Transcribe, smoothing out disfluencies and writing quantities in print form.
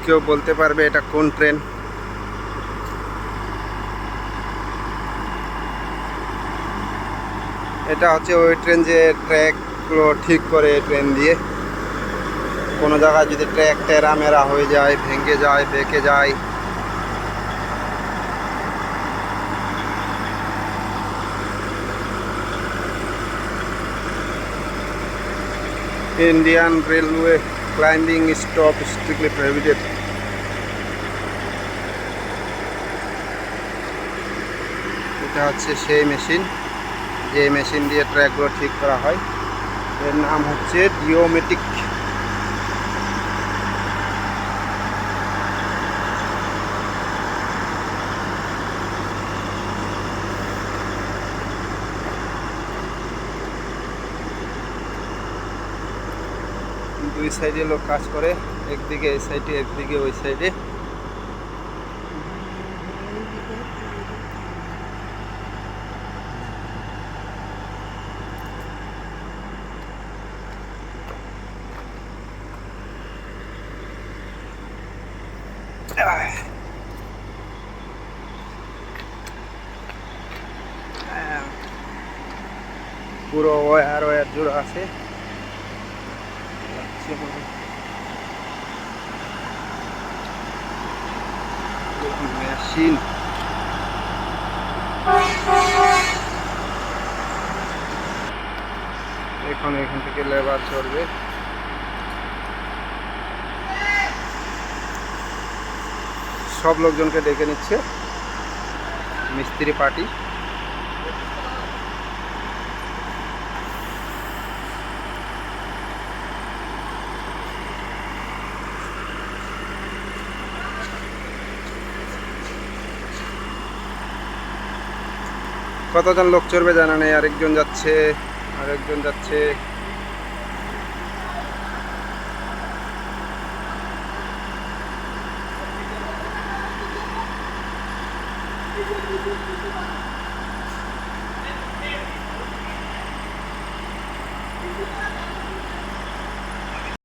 কেউ বলতে পারবে এটা কোন ট্রেন? এটা হচ্ছে ওই ট্রেন যে ট্র্যাকগুলো ঠিক করে ট্রেন দিয়ে। কোনো জায়গায় যদি ট্র্যাক টেরা মেরা হয়ে যায়, ভেঙে যায়, বেঁকে যায়, Indian railway climbing stop strictly prohibited. এটা হচ্ছে সেই মেশিন, যে মেশিন দিয়ে ট্র্যাকগুলো ঠিক করা হয়। এর নাম হচ্ছে ডিওমেটিক। দুই সাইডে লোক কাজ করে, একদিকে এই সাইডে, একদিকে ওই সাইডে। পুরো ওয়্যার জুড়ে আছে মেশিন। এখন এখান থেকে লেবার চড়বে। সব লোকজনকে ডেকে নিচ্ছে মিস্ত্রি পার্টি। কতজন লোক চড়বে জানা নেই। আরেকজন যাচ্ছে, আরেকজন যাচ্ছে।